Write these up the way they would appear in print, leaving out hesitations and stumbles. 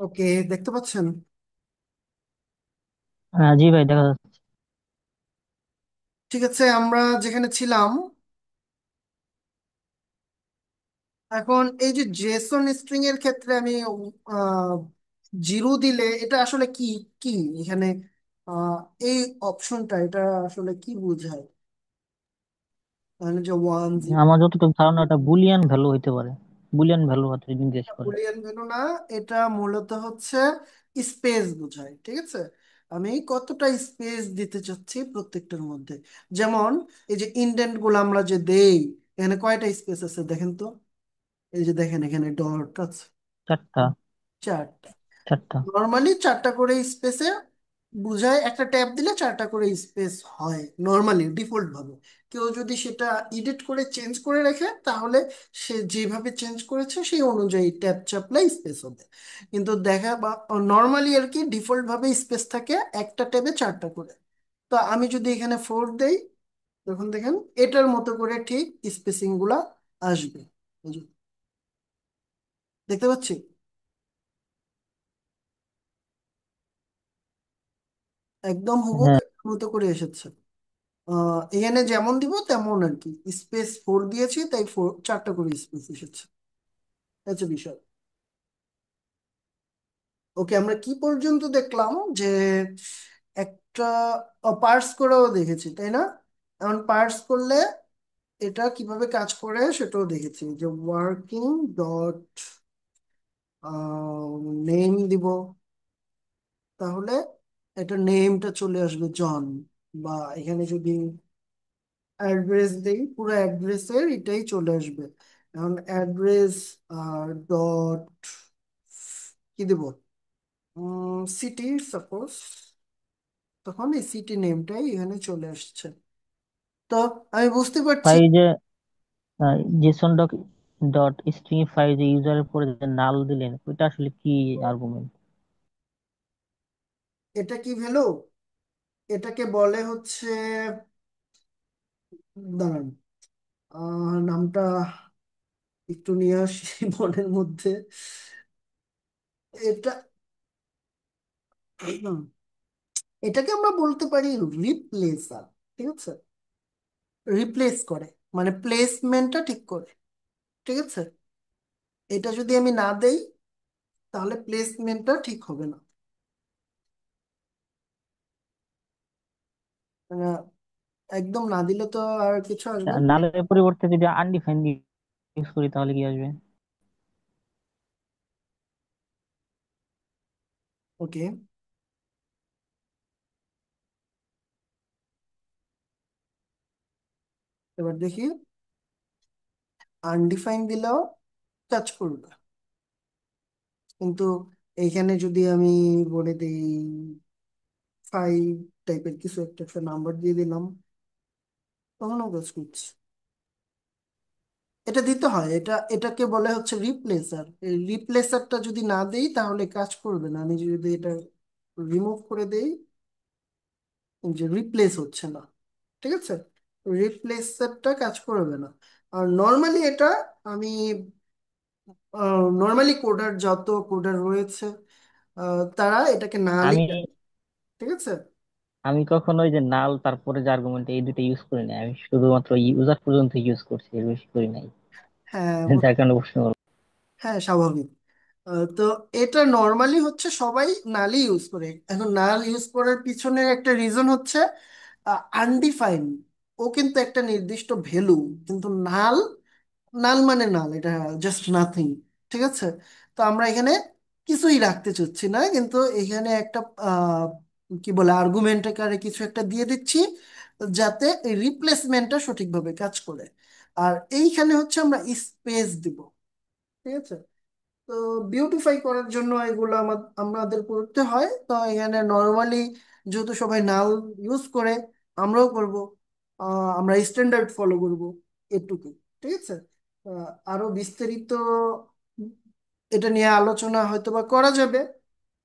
ওকে, দেখতে পাচ্ছেন? জি ভাই, দেখা যাচ্ছে। ঠিক আছে, আমরা যেখানে ছিলাম এখন, এই যে জেসন স্ট্রিং এর ক্ষেত্রে আমি আহ, জিরো দিলে এটা আসলে কি? কি এখানে আহ, এই অপশনটা এটা আসলে কি বোঝায়? মানে যে ওয়ান জিরো, আমার যতটুকু ধারণা এটা বুলিয়ান ভ্যালু হইতে পারে। বুলিয়ান ভ্যালু হয়তো নির্দেশ করে। বুলিয়ান ভ্যালু না, এটা মূলত হচ্ছে স্পেস বোঝায়। ঠিক আছে, আমি কতটা স্পেস দিতে চাচ্ছি প্রত্যেকটার মধ্যে। যেমন এই যে ইন্ডেন্ট গুলো আমরা যে দেই, এখানে কয়টা স্পেস আছে দেখেন তো। এই যে দেখেন এখানে ডট আছে চারটা। চারটা। চারটা। নর্মালি চারটা করে স্পেসে বুঝায়, একটা ট্যাব দিলে চারটা করে স্পেস হয় নর্মালি ডিফল্ট ভাবে। কেউ যদি সেটা এডিট করে চেঞ্জ করে রাখে তাহলে সে যেভাবে চেঞ্জ করেছে সেই অনুযায়ী ট্যাব চাপলে স্পেস হবে। কিন্তু দেখা বা নর্মালি আর কি ডিফল্ট ভাবে স্পেস থাকে একটা ট্যাবে চারটা করে। তো আমি যদি এখানে ফোর দেই, তখন দেখেন এটার মতো করে ঠিক স্পেসিং গুলা আসবে। এই যে দেখতে পাচ্ছি একদম হুবহু হ্যাঁ। এটার মতো করে এসেছে। এখানে যেমন দিব তেমন আর কি, স্পেস ফোর দিয়েছি তাই ফোর চারটা করে স্পেস এসেছে। এই হচ্ছে বিষয়। ওকে, আমরা কি পর্যন্ত দেখলাম যে একটা পার্স করেও দেখেছি, তাই না? এখন পার্স করলে এটা কিভাবে কাজ করে সেটাও দেখেছি, যে ওয়ার্কিং ডট নেম দিব, তাহলে এটা নেমটা চলে আসবে জন। বা এখানে যদি অ্যাড্রেস দেই, পুরো অ্যাড্রেসের এটাই চলে আসবে। এখন অ্যাড্রেস ডট কি দেব, সিটি সাপোজ, তখন এই সিটি নেমটাই এখানে চলে আসছে। তো আমি বুঝতে পারছি ভাই, এই যে জেসন ডক ডট স্ট্রিংফাই যে ইউজারের পরে যে নাল দিলেন, ওইটা আসলে কি আর্গুমেন্ট? এটা কি ভ্যালু। এটাকে বলে হচ্ছে, দাঁড়ান, নামটা একটু নিয়ে আসি মনের মধ্যে। এটা এটাকে আমরা বলতে পারি রিপ্লেসার। ঠিক আছে, রিপ্লেস করে, মানে প্লেসমেন্টটা ঠিক করে। ঠিক আছে, এটা যদি আমি না দেই তাহলে প্লেসমেন্টটা ঠিক হবে না। মানে একদম না দিলে তো আর কিছু আসবে না। নালের পরিবর্তে যদি আনডিফাইন্ড ইউজ করি তাহলে কি আসবে? ওকে, এবার দেখি আনডিফাইন দিলেও কাজ করবে। কিন্তু এইখানে যদি আমি বলে দিই ফাইভ টাইপের কিছু একটা একটা নাম্বার দিয়ে দিলাম, তখনও কাজ করছে। এটা দিতে হয়, এটাকে বলে হচ্ছে রিপ্লেসার। এই রিপ্লেসারটা যদি না দেই তাহলে কাজ করবে না। আমি যদি এটা রিমুভ করে দেই, যে রিপ্লেস হচ্ছে না। ঠিক আছে, রিপ্লেসারটা কাজ করবে না। আর নর্মালি এটা আমি নর্মালি কোডার যত কোডার রয়েছে তারা এটাকে নালেই আমি রাখে। ঠিক আছে। আমি কখনো ওই যে নাল তারপরে যে আর্গুমেন্ট এই দুটো ইউজ করি না, আমি শুধুমাত্র ইউজার পর্যন্ত ইউজ করছি, এর বেশি করি নাই। হ্যাঁ যার কারণে প্রশ্ন করলাম। হ্যাঁ, স্বাভাবিক। তো এটা নর্মালি হচ্ছে সবাই নালই ইউজ করে। এখন নাল ইউজ করার পিছনে একটা রিজন হচ্ছে আনডিফাইন। ও কিন্তু একটা নির্দিষ্ট ভ্যালু, কিন্তু নাল, নাল মানে নাল, এটা জাস্ট নাথিং। ঠিক আছে, তো আমরা এখানে কিছুই রাখতে চাচ্ছি না, কিন্তু এখানে একটা কি বলে আর্গুমেন্ট আকারে কিছু একটা দিয়ে দিচ্ছি যাতে এই রিপ্লেসমেন্টটা সঠিকভাবে কাজ করে। আর এইখানে হচ্ছে আমরা স্পেস দিব। ঠিক আছে, তো বিউটিফাই করার জন্য এগুলো আমাদের করতে হয়। তো এখানে নর্মালি যেহেতু সবাই নাল ইউজ করে, আমরাও করব। আমরা স্ট্যান্ডার্ড ফলো করব, এটুকু। ঠিক আছে, আরো বিস্তারিত এটা নিয়ে আলোচনা হয়তো বা করা যাবে,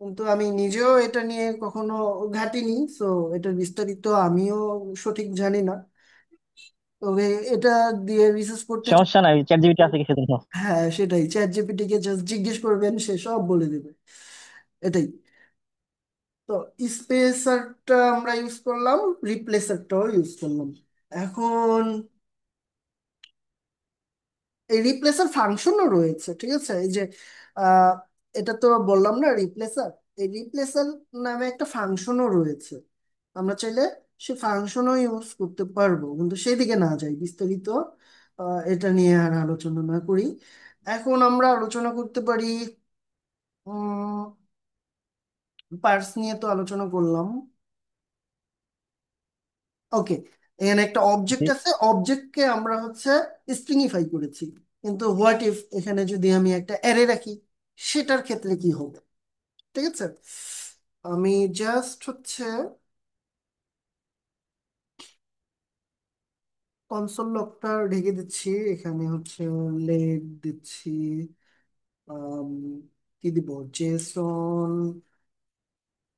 কিন্তু আমি নিজেও এটা নিয়ে কখনো ঘাটিনি, সো এটার বিস্তারিত আমিও সঠিক জানি না। তবে এটা দিয়ে রিসার্চ করতে, সমস্যা নাই, চ্যাট জিপিটি আছে কি সেজন্য। হ্যাঁ সেটাই, চ্যাট জিপিটি কে জাস্ট জিজ্ঞেস করবেন, সে সব বলে দেবে। এটাই। তো স্পেসারটা আমরা ইউজ করলাম, রিপ্লেসারটাও ইউজ করলাম। এখন এই রিপ্লেসার ফাংশনও রয়েছে, ঠিক আছে? এই যে আহ, এটা তো বললাম না রিপ্লেসার, এই রিপ্লেসার নামে একটা ফাংশনও রয়েছে। আমরা চাইলে সে ফাংশনও ইউজ করতে পারবো, কিন্তু সেদিকে না যাই বিস্তারিত, এটা নিয়ে আর আলোচনা না করি। এখন আমরা আলোচনা করতে পারি পার্স নিয়ে তো আলোচনা করলাম। ওকে, এখানে একটা অবজেক্ট আছে, অবজেক্টকে আমরা হচ্ছে স্ট্রিংইফাই করেছি, কিন্তু হোয়াট ইফ এখানে যদি আমি একটা অ্যারে রাখি, সেটার ক্ষেত্রে কি হবে? ঠিক আছে, আমি জাস্ট হচ্ছে কনসোল লগটা ঢেকে দিচ্ছি, এখানে হচ্ছে লেট দিচ্ছি, আম, কি দিব, জেসন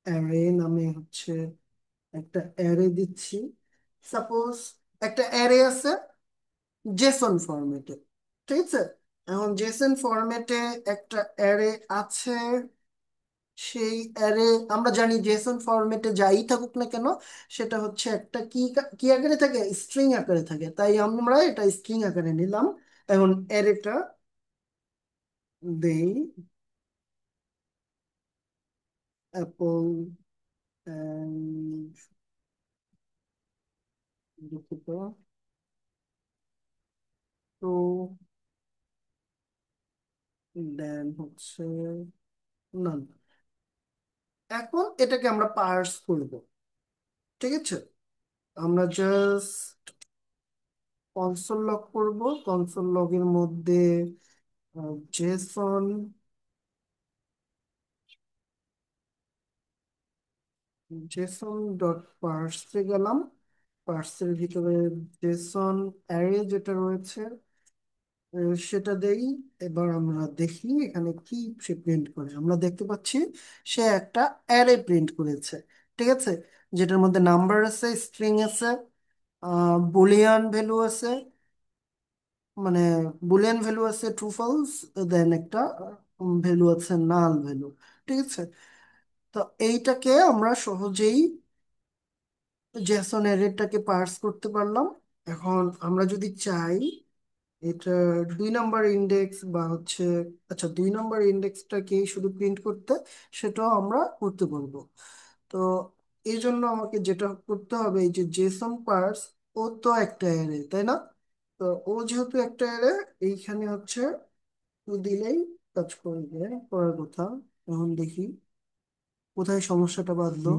অ্যারে নামে হচ্ছে একটা অ্যারে দিচ্ছি। সাপোজ একটা অ্যারে আছে জেসন ফরম্যাটে, ঠিক আছে? এখন জেসন ফরম্যাটে একটা অ্যারে আছে, সেই অ্যারে আমরা জানি জেসন ফরম্যাটে যাই থাকুক না কেন, সেটা হচ্ছে একটা কি কি আকারে থাকে, স্ট্রিং আকারে থাকে, তাই আমরা এটা স্ট্রিং আকারে নিলাম। এখন অ্যারেটা দেই অ্যাপল, দুঃখিত, তো দেন হচ্ছে নান। এখন এটাকে আমরা পার্স করব, ঠিক আছে? আমরা জাস্ট কনসোল লগ করব, কনসোল লগের মধ্যে জেসন, জেসন ডট পার্সে গেলাম, পার্সের ভিতরে জেসন অ্যারে যেটা রয়েছে সেটা দেই। এবার আমরা দেখি এখানে কি সে প্রিন্ট করে। আমরা দেখতে পাচ্ছি সে একটা অ্যারে প্রিন্ট করেছে, ঠিক আছে? যেটার মধ্যে নাম্বার আছে, স্ট্রিং আছে, বুলিয়ান ভ্যালু আছে, মানে বুলিয়ান ভ্যালু আছে ট্রু ফলস, দেন একটা ভ্যালু আছে নাল ভ্যালু, ঠিক আছে? তো এইটাকে আমরা সহজেই জেসন অ্যারেটাকে পার্স করতে পারলাম। এখন আমরা যদি চাই এটা 2 নাম্বার ইন্ডেক্স বা হচ্ছে, আচ্ছা 2 নাম্বার ইন্ডেক্সটাকে শুধু প্রিন্ট করতে, সেটাও আমরা করতে পারবো। তো এই জন্য আমাকে যেটা করতে হবে, এই যে জেসন পার্স, ও তো একটা অ্যারে তাই না? তো ও যেহেতু একটা অ্যারে, এইখানে হচ্ছে দিলেই কাজ করবে, করার কথা। এখন দেখি কোথায় সমস্যাটা বাঁধলো।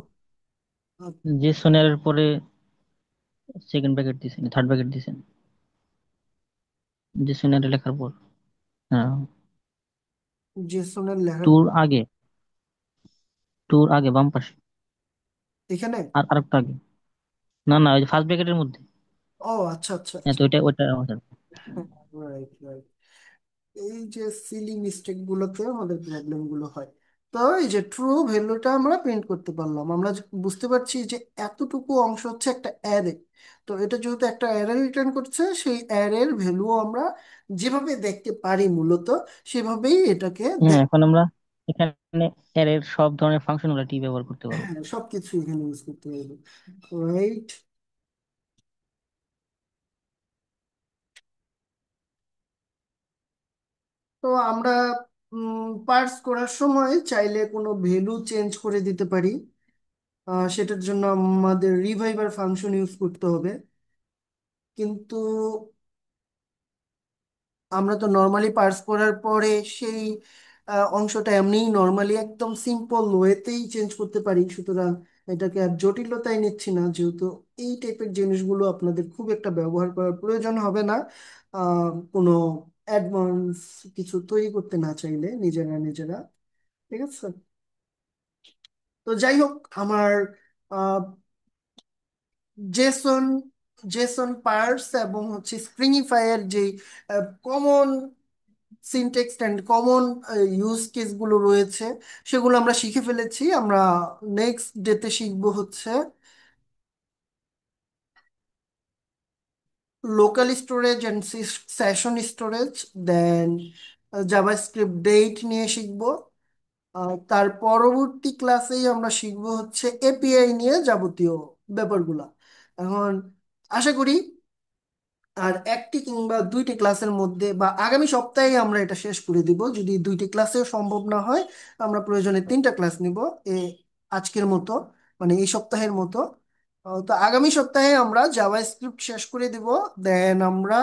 জেসনের পরে সেকেন্ড ব্র্যাকেট দিছেন, থার্ড ব্র্যাকেট দিছেন জেসনের লেখার পর। হ্যাঁ, জেসনের লেখা টুর আগে, টুর আগে বাম পাশে, এখানে? আর আরেকটা আগে। না না, ওই যে ফার্স্ট ব্র্যাকেটের মধ্যে। ও আচ্ছা আচ্ছা হ্যাঁ, আচ্ছা, তো ওইটা ওইটা আমাদের। Right right. এই যে সিলি মিস্টেক গুলোতে আমাদের প্রবলেম গুলো হয়। তো এই যে ট্রু ভ্যালুটা আমরা প্রিন্ট করতে পারলাম, আমরা বুঝতে পারছি যে এতটুকু অংশ হচ্ছে একটা অ্যারে। তো এটা যেহেতু একটা অ্যারে রিটার্ন করছে, সেই অ্যারের ভ্যালু আমরা যেভাবে দেখতে পারি মূলত সেভাবেই এটাকে হ্যাঁ, এখন আমরা এখানে এর সব ধরনের ফাংশনালিটি ব্যবহার করতে পারবো। হ্যাঁ সবকিছু এখানে ইউজ করতে পারবো, রাইট? তো আমরা পার্স করার সময় চাইলে কোনো ভ্যালু চেঞ্জ করে দিতে পারি। সেটার জন্য আমাদের রিভাইভার ফাংশন ইউজ করতে হবে, কিন্তু আমরা তো নর্মালি পার্স করার পরে সেই অংশটা এমনিই নর্মালি একদম সিম্পল ওয়েতেই চেঞ্জ করতে পারি, সুতরাং এটাকে আর জটিলতায় নিচ্ছি না, যেহেতু এই টাইপের জিনিসগুলো আপনাদের খুব একটা ব্যবহার করার প্রয়োজন হবে না কোনো অ্যাডভান্স কিছু তৈরি করতে না চাইলে নিজেরা নিজেরা, ঠিক আছে? তো যাই হোক, আমার জেসন জেসন পার্স এবং হচ্ছে স্প্রিংইফাই এর যে common syntax and common use কেসগুলো রয়েছে, সেগুলো আমরা শিখে ফেলেছি। আমরা নেক্সট ডেতে শিখবো হচ্ছে local storage and session storage, then JavaScript date নিয়ে শিখবো, তার পরবর্তী ক্লাসেই আমরা শিখবো হচ্ছে এপিআই নিয়ে যাবতীয় ব্যাপারগুলা। এখন আশা করি আর একটি কিংবা দুইটি ক্লাসের মধ্যে বা আগামী সপ্তাহে আমরা এটা শেষ করে দিব। যদি দুইটি ক্লাসেও সম্ভব না হয়, আমরা প্রয়োজনে তিনটা ক্লাস নিব এ আজকের মতো, মানে এই সপ্তাহের মতো। তো আগামী সপ্তাহে আমরা জাভা স্ক্রিপ্ট শেষ করে দিব। দেন আমরা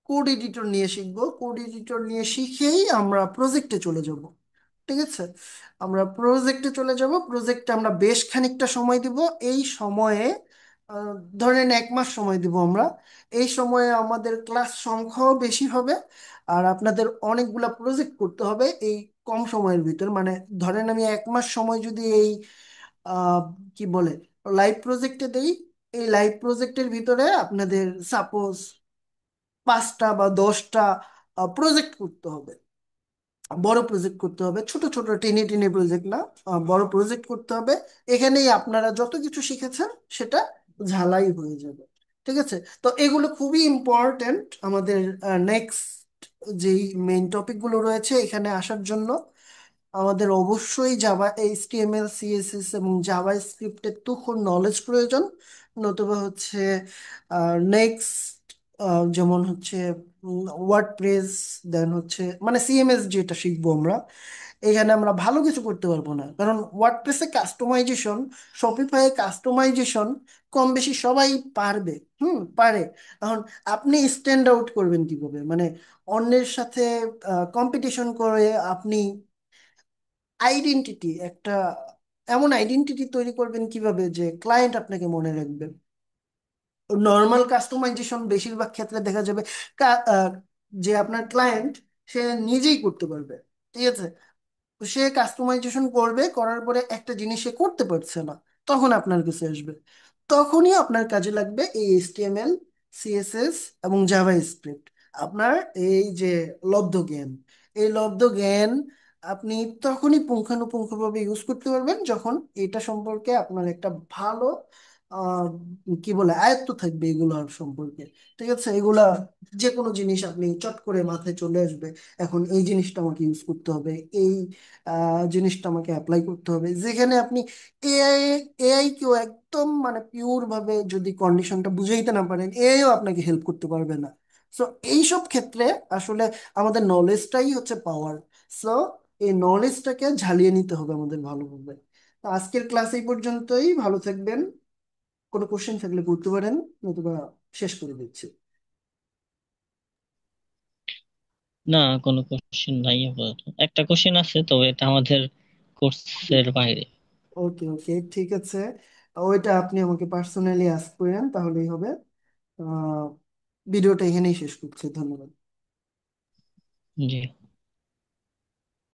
কোড এডিটর নিয়ে শিখবো। কোড এডিটর নিয়ে শিখেই আমরা প্রজেক্টে চলে যাব। ঠিক আছে, আমরা প্রজেক্টে চলে যাব। প্রজেক্টে আমরা বেশ খানিকটা সময় দিব। এই সময়ে আহ, ধরেন 1 মাস সময় দিব আমরা। এই সময়ে আমাদের ক্লাস সংখ্যাও বেশি হবে, আর আপনাদের অনেকগুলা প্রজেক্ট করতে হবে এই কম সময়ের ভিতর। মানে ধরেন আমি 1 মাস সময় যদি এই আহ, কি বলে লাইভ প্রজেক্টে দেই, এই লাইভ প্রজেক্টের ভিতরে আপনাদের সাপোজ 5টা বা 10টা প্রজেক্ট করতে হবে। বড় প্রজেক্ট করতে হবে, ছোট ছোট টেনে টেনে প্রজেক্ট না, বড় প্রজেক্ট করতে হবে। এখানেই আপনারা যত কিছু শিখেছেন সেটা ঝালাই হয়ে যাবে। ঠিক আছে, তো এগুলো খুবই ইম্পর্ট্যান্ট আমাদের নেক্সট যেই মেইন টপিকগুলো রয়েছে এখানে আসার জন্য। আমাদের অবশ্যই জাভা এইচটিএমএল সিএসএস এবং জাভা স্ক্রিপ্টের তুখর নলেজ প্রয়োজন। নতুবা হচ্ছে নেক্সট যেমন হচ্ছে ওয়ার্ডপ্রেস, দেন হচ্ছে মানে সিএমএস যেটা শিখবো আমরা, এখানে আমরা ভালো কিছু করতে পারবো না। কারণ ওয়ার্ডপ্রেসে কাস্টমাইজেশন, শপিফাই কাস্টমাইজেশন কম বেশি সবাই পারবে, পারে। এখন আপনি স্ট্যান্ড আউট করবেন কিভাবে, মানে অন্যের সাথে কম্পিটিশন করে আপনি আইডেন্টিটি একটা এমন আইডেন্টিটি তৈরি করবেন কিভাবে যে ক্লায়েন্ট আপনাকে মনে রাখবে। নর্মাল কাস্টমাইজেশন বেশিরভাগ ক্ষেত্রে দেখা যাবে যে আপনার ক্লায়েন্ট সে নিজেই করতে পারবে। ঠিক আছে, তো সে কাস্টমাইজেশন করবে, করার পরে একটা জিনিস সে করতে পারছে না, তখন আপনার কাছে আসবে। তখনই আপনার কাজে লাগবে এই এইচটিএমএল সিএসএস এবং জাভা স্ক্রিপ্ট। আপনার এই যে লব্ধ জ্ঞান, এই লব্ধ জ্ঞান আপনি তখনই পুঙ্খানুপুঙ্খভাবে ইউজ করতে পারবেন যখন এটা সম্পর্কে আপনার একটা ভালো আহ কি বলে আয়ত্ত থাকবে এগুলোর সম্পর্কে। ঠিক আছে, এগুলা যে কোনো জিনিস আপনি চট করে মাথায় চলে আসবে। এখন এই জিনিসটা আমাকে ইউজ করতে হবে, এই জিনিসটা আমাকে অ্যাপ্লাই করতে হবে। যেখানে আপনি এআই এআই কেও একদম মানে পিওর ভাবে যদি কন্ডিশনটা বুঝাইতে না পারেন, এআইও আপনাকে হেল্প করতে পারবে না। সো এইসব ক্ষেত্রে আসলে আমাদের নলেজটাই হচ্ছে পাওয়ার। সো এই নলেজটাকে ঝালিয়ে নিতে হবে আমাদের ভালোভাবে। তো আজকের ক্লাস এই পর্যন্তই, ভালো থাকবেন। কোনো কোশ্চেন থাকলে করতে পারেন, নতুবা শেষ করে দিচ্ছি। না, কোনো কোশ্চেন নাই আপাতত। একটা কোশ্চেন আছে, তবে এটা আমাদের কোর্সের বাইরে। ওকে ওকে, ঠিক আছে, ওইটা আপনি আমাকে পার্সোনালি আস্ক করেন তাহলেই হবে। আহ ভিডিওটা এখানেই শেষ করছি, ধন্যবাদ। জি।